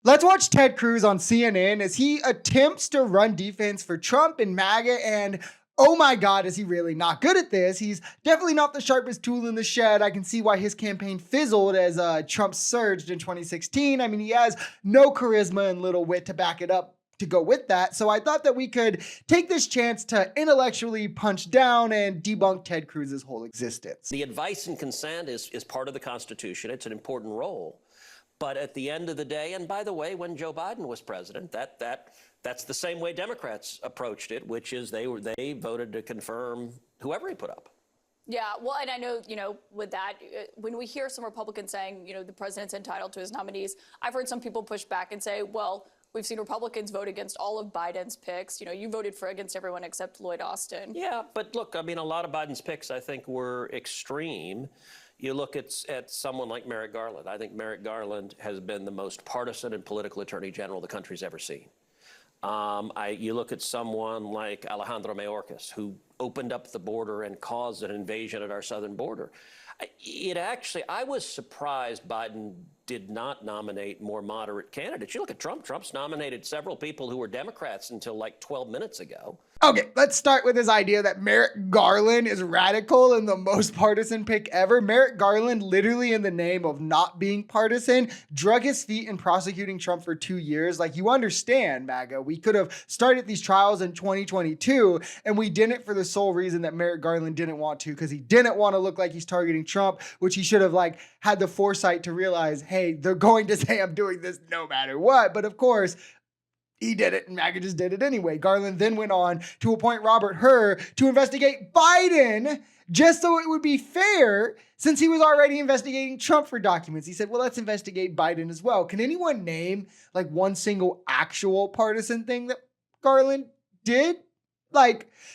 Let's watch Ted Cruz on CNN as he attempts to run defense for Trump and MAGA. And oh my God, is he really not good at this? He's definitely not the sharpest tool in the shed. I can see why his campaign fizzled as Trump surged in 2016. I mean, he has no charisma and little wit to back it up to go with that. So I thought that we could take this chance to intellectually punch down and debunk Ted Cruz's whole existence. The advice and consent is part of the Constitution. It's an important role. But at the end of the day, and by the way, when Joe Biden was president, that's the same way Democrats approached it, which is they voted to confirm whoever he put up. Yeah, well, and I know, with that, when we hear some Republicans saying, the president's entitled to his nominees, I've heard some people push back and say, well, we've seen Republicans vote against all of Biden's picks. You voted for against everyone except Lloyd Austin. Yeah, but look, I mean, a lot of Biden's picks, I think, were extreme. You look at someone like Merrick Garland. I think Merrick Garland has been the most partisan and political attorney general the country's ever seen. You look at someone like Alejandro Mayorkas, who opened up the border and caused an invasion at our southern border. I was surprised Biden did not nominate more moderate candidates. You look at Trump. Trump's nominated several people who were Democrats until like 12 minutes ago. Okay, let's start with this idea that Merrick Garland is radical and the most partisan pick ever. Merrick Garland, literally in the name of not being partisan, drug his feet in prosecuting Trump for 2 years. Like, you understand, MAGA, we could have started these trials in 2022, and we didn't for the sole reason that Merrick Garland didn't want to, because he didn't want to look like he's targeting Trump, which he should have had the foresight to realize, hey, they're going to say I'm doing this no matter what. But of course, he did it, and MAGA just did it anyway. Garland then went on to appoint Robert Hur to investigate Biden, just so it would be fair, since he was already investigating Trump for documents. He said, well, let's investigate Biden as well. Can anyone name one single actual partisan thing that Garland did?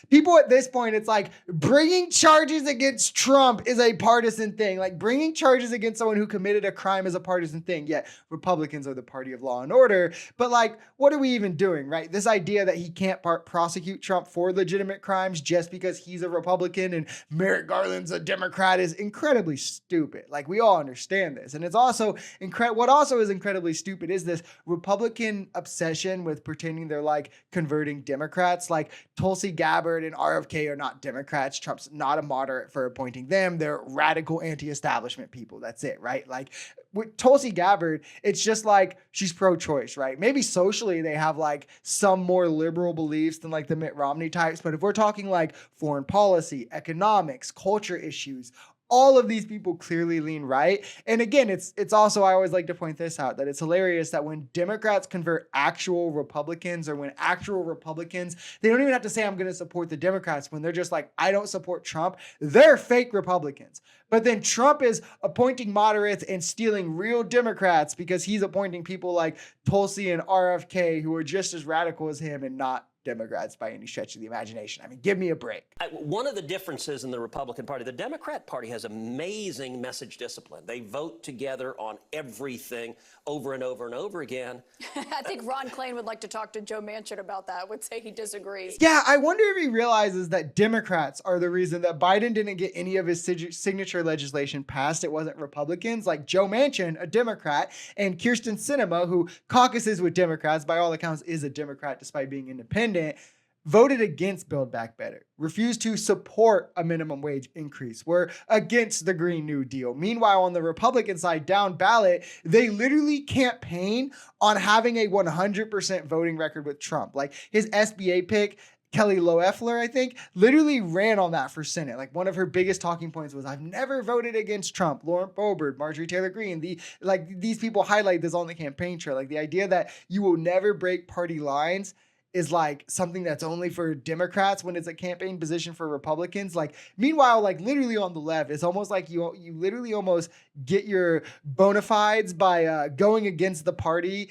People at this point, it's bringing charges against Trump is a partisan thing. Bringing charges against someone who committed a crime is a partisan thing. Yet Republicans are the party of law and order. But what are we even doing, right? This idea that he can't prosecute Trump for legitimate crimes just because he's a Republican and Merrick Garland's a Democrat is incredibly stupid. We all understand this. And it's also what also is incredibly stupid is this Republican obsession with pretending they're converting Democrats. Tulsi Gabbard and RFK are not Democrats. Trump's not a moderate for appointing them. They're radical anti-establishment people. That's it, right? With Tulsi Gabbard, it's just she's pro-choice, right? Maybe socially they have some more liberal beliefs than the Mitt Romney types. But if we're talking foreign policy, economics, culture issues, all of these people clearly lean right. And again, it's also, I always like to point this out, that it's hilarious that when Democrats convert actual Republicans, or when actual Republicans, they don't even have to say, I'm going to support the Democrats. When they're just I don't support Trump, they're fake Republicans. But then Trump is appointing moderates and stealing real Democrats because he's appointing people like Tulsi and RFK who are just as radical as him and not Democrats by any stretch of the imagination. I mean, give me a break. One of the differences in the Republican Party, the Democrat Party has amazing message discipline. They vote together on everything over and over and over again. I think Ron Klain would like to talk to Joe Manchin about that, would say he disagrees. Yeah, I wonder if he realizes that Democrats are the reason that Biden didn't get any of his signature legislation passed. It wasn't Republicans, like Joe Manchin, a Democrat, and Kyrsten Sinema, who caucuses with Democrats, by all accounts is a Democrat despite being independent, voted against Build Back Better, refused to support a minimum wage increase, were against the Green New Deal. Meanwhile, on the Republican side, down ballot, they literally campaign on having a 100% voting record with Trump. His SBA pick, Kelly Loeffler, I think, literally ran on that for Senate. One of her biggest talking points was, I've never voted against Trump. Lauren Boebert, Marjorie Taylor Greene, these people highlight this on the campaign trail. The idea that you will never break party lines is something that's only for Democrats when it's a campaign position for Republicans. Meanwhile, literally on the left, it's almost you literally almost get your bona fides by going against the party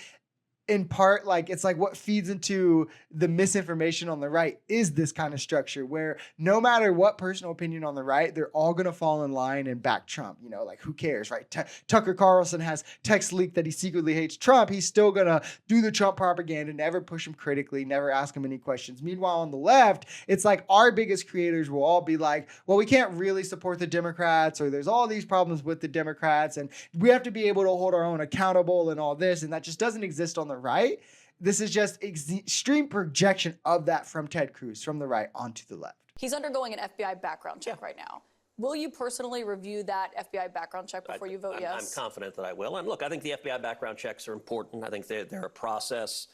in part, like, it's like what feeds into the misinformation on the right is this kind of structure where no matter what personal opinion on the right, they're all going to fall in line and back Trump. You know, like, who cares, right? Tucker Carlson has text leaked that he secretly hates Trump. He's still going to do the Trump propaganda, never push him critically, never ask him any questions. Meanwhile, on the left, it's like our biggest creators will all be like, well, we can't really support the Democrats, or there's all these problems with the Democrats, and we have to be able to hold our own accountable and all this. And that just doesn't exist on the right. This is just extreme projection of that from Ted Cruz, from the right onto the left. He's undergoing an FBI background check right now. Will you personally review that FBI background check before you vote yes? I'm confident that I will. And look, I think the FBI background checks are important. I think they're a process.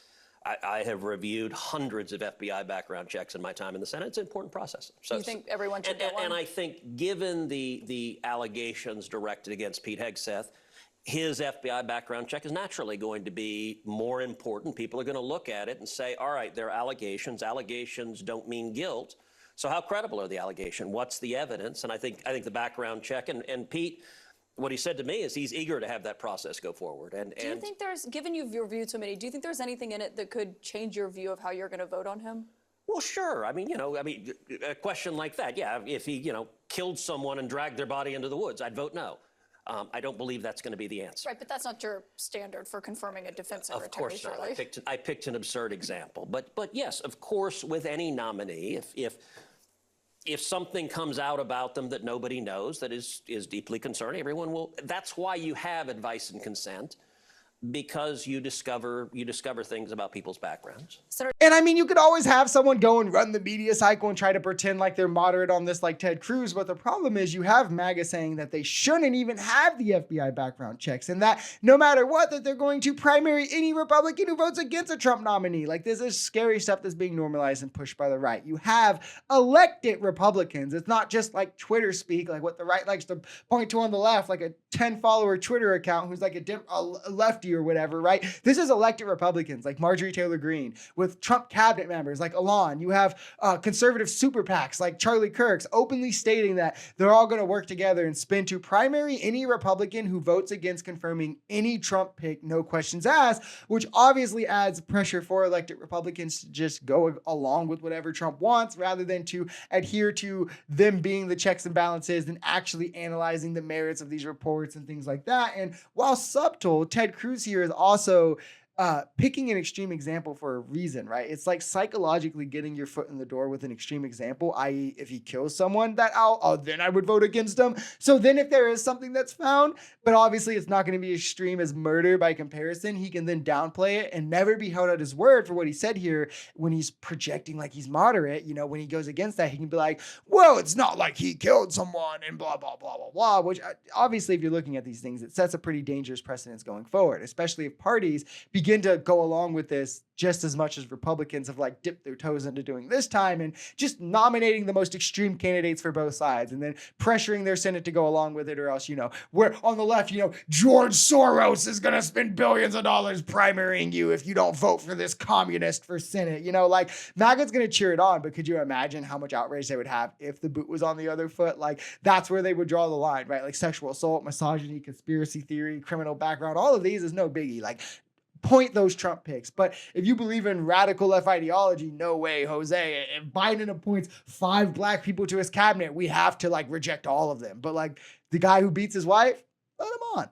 I have reviewed hundreds of FBI background checks in my time in the Senate. It's an important process. So, you think everyone should get one? And I think given the allegations directed against Pete Hegseth, his FBI background check is naturally going to be more important. People are going to look at it and say, all right, there are allegations. Allegations don't mean guilt. So how credible are the allegations? What's the evidence? And I think the background check, and Pete, what he said to me is he's eager to have that process go forward. Do you think there's, given you've reviewed so many, do you think there's anything in it that could change your view of how you're going to vote on him? Well, sure. I mean, a question like that, yeah, if he, killed someone and dragged their body into the woods, I'd vote no. I don't believe that's going to be the answer. Right, but that's not your standard for confirming a defense secretary. Of course not. Surely. I picked an absurd example. But yes, of course, with any nominee, if something comes out about them that nobody knows that is deeply concerning, everyone will. That's why you have advice and consent, because you discover things about people's backgrounds. And I mean, you could always have someone go and run the media cycle and try to pretend like they're moderate on this, like Ted Cruz. But the problem is you have MAGA saying that they shouldn't even have the FBI background checks, and that no matter what, that they're going to primary any Republican who votes against a Trump nominee. Like, this is scary stuff that's being normalized and pushed by the right. You have elected Republicans. It's not just like Twitter speak, like what the right likes to point to on the left, like a 10-follower Twitter account who's like a lefty or whatever, right? This is elected Republicans like Marjorie Taylor Greene with Trump cabinet members like Alon. You have conservative super PACs like Charlie Kirk's openly stating that they're all going to work together and spin to primary any Republican who votes against confirming any Trump pick, no questions asked, which obviously adds pressure for elected Republicans to just go along with whatever Trump wants rather than to adhere to them being the checks and balances and actually analyzing the merits of these reports and things like that. And while subtle, Ted Cruz here is also picking an extreme example for a reason, right? It's like psychologically getting your foot in the door with an extreme example, i.e. if he kills someone, then I would vote against him. So then if there is something that's found, but obviously it's not going to be extreme as murder by comparison, he can then downplay it and never be held at his word for what he said here when he's projecting like he's moderate. When he goes against that, he can be like, well, it's not like he killed someone and blah, blah, blah, blah, blah, which obviously if you're looking at these things, it sets a pretty dangerous precedence going forward, especially if parties begin to go along with this just as much as Republicans have like dipped their toes into doing this time and just nominating the most extreme candidates for both sides and then pressuring their Senate to go along with it, or else, we're on the left, George Soros is going to spend billions of dollars primarying you if you don't vote for this communist for Senate. Like MAGA's going to cheer it on, but could you imagine how much outrage they would have if the boot was on the other foot? Like, that's where they would draw the line, right? Like sexual assault, misogyny, conspiracy theory, criminal background, all of these is no biggie. Like, point those Trump picks. But if you believe in radical left ideology, no way, Jose. If Biden appoints 5 black people to his cabinet, we have to reject all of them. But the guy who beats his wife, let him on.